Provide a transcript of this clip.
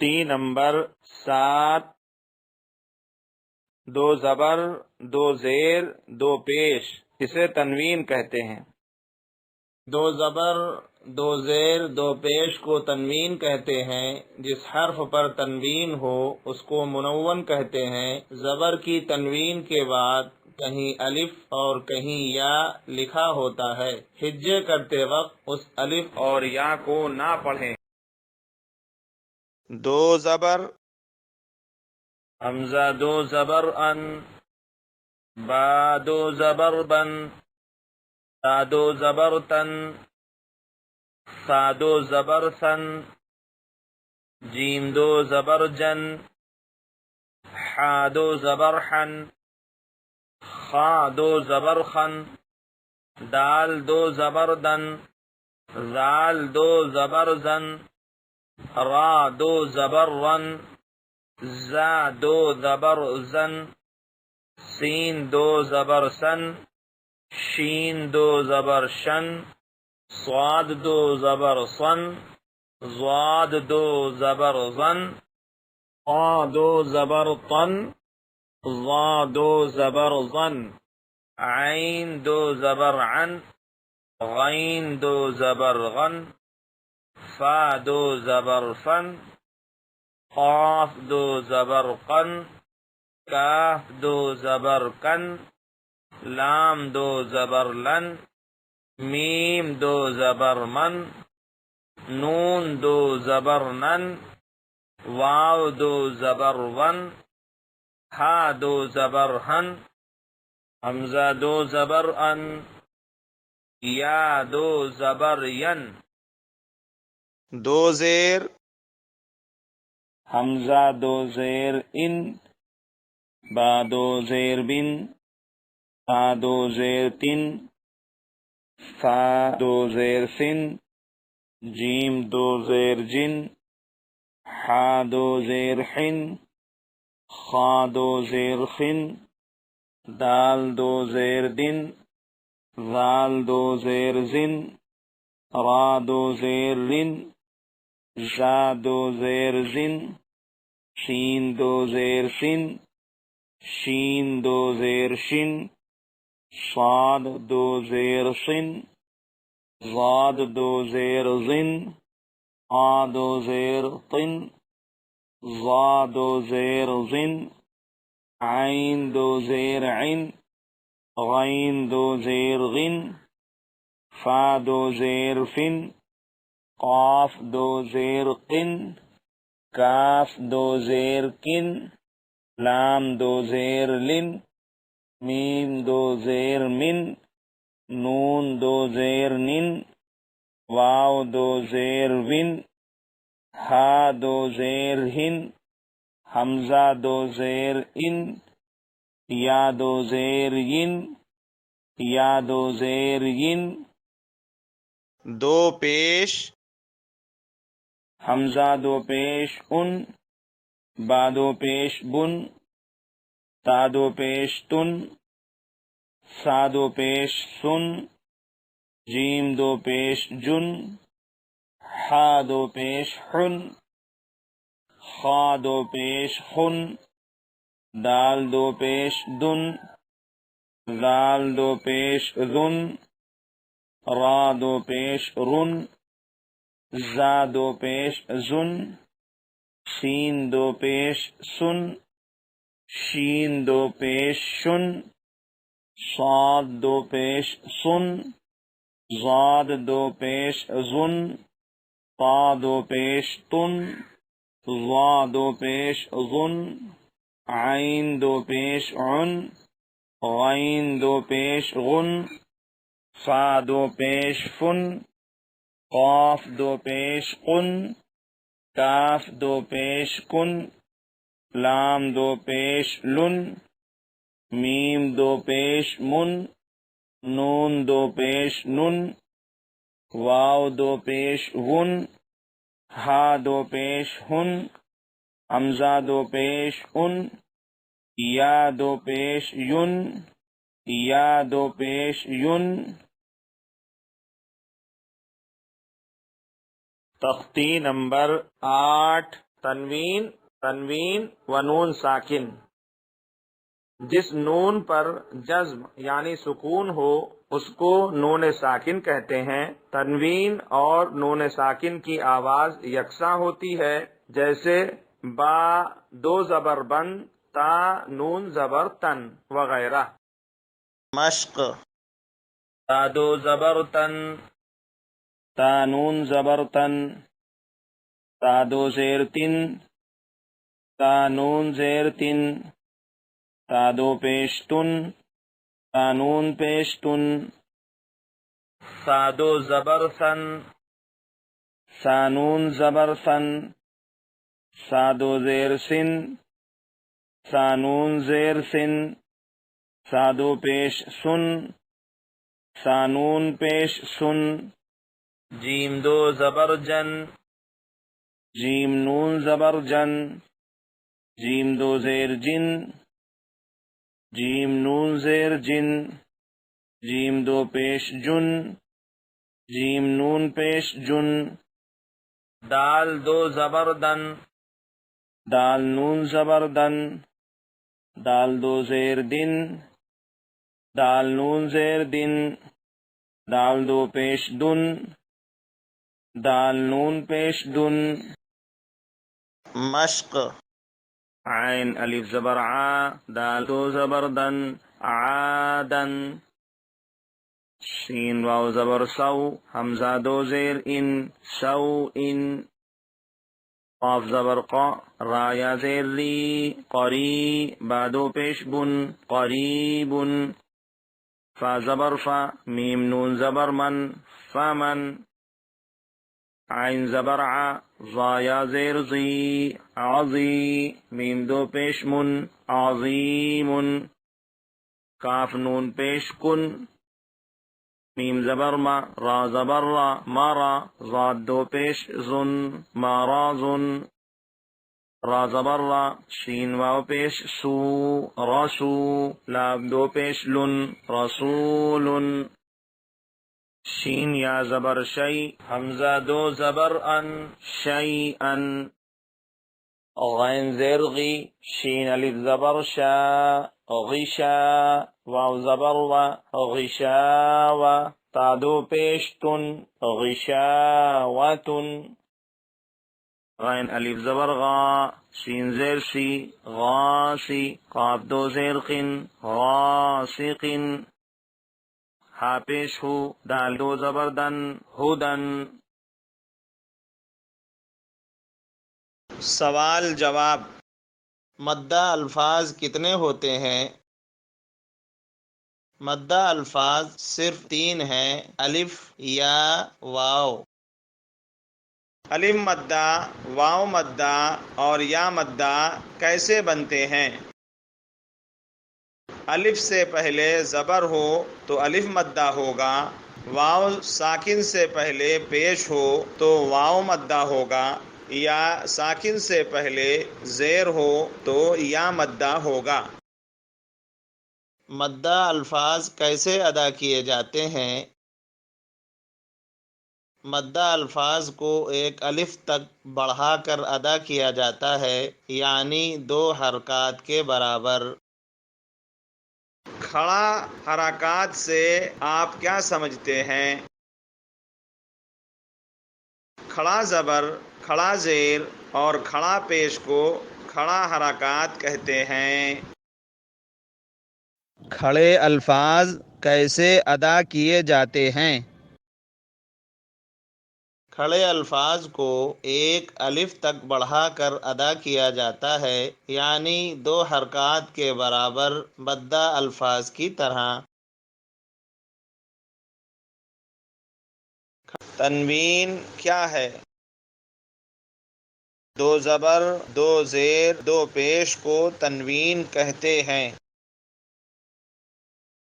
تختی نمبر 7 دو زبر دو زیر دو پیش اسے تنوین کہتے ہیں۔ دو زبر دو زیر دو پیش کو تنوین کہتے ہیں۔ جس حرف پر تنوین ہو اس کو منون کہتے ہیں۔ زبر کی تنوین کے بعد کہیں الف اور کہیں یا لکھا ہوتا ہے۔ ہجے کرتے وقت اس الف اور یا کو نہ پڑھیں۔ دو زبر حمزہ دو زبر ان، با دو زبر بن، تا دو زبر تن، سا دو زبر سن، جیم دو زبر جن، حا دو زبر حن، خا دو زبر خن، دال دو زبر دن، زال دو زبر زن، را دو زبر رن، زا دو زبر زن، سین دو زبر سن، شین دو زبر شن، صاد دو زبر صن، ضاد دو زبر ظن، قا دو زبر طن، ظا دو زبر ظن، عین دو زبر عن، غین دو زبر غن، فا دو زبر فن، قاف دو زبر قن، کاف دو زبر کن، لام دو زبر لن، میم دو زبر من، نون دو زبر نن، واو دو زبر ون، ہا دو زبر ہن، حمزہ دو زبر ان، یا دو زبر ین۔ دو زیر حمزہ دو زیر ان، با دو زیر بن، تا دو زیر تن، فا دو زیر سن، جیم دو زیر جن، حا دو زیر حن، خا دو زیر خن، دال دو زیر دن، ذال دو زیر زن، را دو زیر رن، زا دو زیر زن، سین دو زیر سن، شین دو زیر شن، صاد دو زیر صن، ضاد دو زیر ظن، آ دو زیر طن، ظا دو زیر ظن، عین دو زیر عن، غین دو زیر غن، فا دو زیر فن، قاف دو زیر قن، کاف دو زیر کن، لام دو زیر لن، میم دو زیر من، نون دو زیر نن، واو دو زیر ون، ہا دو زیر ہن، حمزہ دو زیر ان، یا دو زیر ین، یا دو زیر ین۔ دو پیش حمزہ دو پیش ان، با دو پیش بن، تا دو پیش تن، سا دو پیش سن، جیم دو پیش جن، حا دو پیش حن، خا دو پیش خن، دال دو پیش دن، ذال دو پیش ذن، را دو پیش رن، زا دو پیش زن، سین دو پیش سن، شین دو پیش شن، صاد دو پیش سن، ضاد دو پیش ظن، طا دو پیش تن، ظا دو پیش ظن، عین دو پیش عن، غین دو پیش غن، فا دو پیش فن، قاف دو پیش قن، کاف دو پیش کن، لام دو پیش لن، میم دو پیش من، نون دو پیش نن، واو دو پیش ون، ہا دو پیش ہن، حمزہ دو پیش ان، یا دو پیش ین، یا دو پیش ین۔ تختی نمبر 8 تنوین تنوین و نون ساکن، جس نون پر جزم یعنی سکون ہو اس کو نون ساکن کہتے ہیں۔ تنوین اور نون ساکن کی آواز یکساں ہوتی ہے، جیسے با دو زبر بند، تا نون زبر تن وغیرہ۔ مشق، تا دو زبر تن، تا نون زبر تن، تا دو زیر تن، تا نون زیر تن، تا دو پیش تن، تا نون پیش تن، سا دو زبر سن، سا نون زبر سن، سا دو زیر سن، سا نون زیر سن، سا دو پیش سن، سا نون پیش سن، جیم دو زبر جن، جیم نون زبر جن، جیم دو زیر جن، جیم نون زیر جن، جیم دو پیش جن، جیم نون پیش جن، دال دو زبر دن، دال نون زبر دن، دال دو زیر دن، دال نون زیر دن، دال دو پیش دن، دال نون پیش دن۔ مشق، عین الف زبر ع، دال دو زبر دن، عادن، شین واو زبر سو، حمزہ دو زیر ان، سو ان، قاف زبر قا، را یا زیر ری، قری، با دو پیش بن، قریبن، فا زبر فا، میم نون زبر من، فمن، عین زبر ع، ضا یا زیر زی، عظی، میم دو پیش من، عظیم، کاف نون پیش کن، میم زبر ما، را زبر را، مارا، ضاد دو پیش زن، مارازن، را زبر را، شین واو پیش سو، رسو، لام دو پیش لن، رسول، شین یا زبر شی، حمزہ دو زبر ان، شی ان، غین زیر غی، شین الف زبر شا، غشا، واو زبر و، غشا و، تا دو پیش تن، غشاوتن، غین الف زبر غا، شین زیر سی، غاسی، قاف دو زیر قن، غاسقن، ہا پیش ہو، دال دو زبر دن، ہدن۔ سوال جواب۔ مدہ الفاظ کتنے ہوتے ہیں؟ مدہ الفاظ صرف 3 ہیں، الف، یا، واو۔ الف مدہ، واو مدہ اور یا مدہ کیسے بنتے ہیں؟ الف سے پہلے زبر ہو تو الف مدہ ہوگا، واو ساکن سے پہلے پیش ہو تو واو مدہ ہوگا، یا ساکن سے پہلے زیر ہو تو یا مدہ ہوگا۔ مدہ الفاظ کیسے ادا کیے جاتے ہیں؟ مدہ الفاظ کو ایک الف تک بڑھا کر ادا کیا جاتا ہے، یعنی 2 حرکات کے برابر۔ کھڑا حرکات سے آپ کیا سمجھتے ہیں؟ کھڑا زبر، کھڑا زیر اور کھڑا پیش کو کھڑا حرکات کہتے ہیں۔ کھڑے الفاظ کیسے ادا کیے جاتے ہیں؟ کھڑے الفاظ کو ایک الف تک بڑھا کر ادا کیا جاتا ہے، یعنی 2 حرکات کے برابر مدہ الفاظ کی طرح۔ تنوین کیا ہے؟ 2 زبر، 2 زیر، 2 پیش کو تنوین کہتے ہیں۔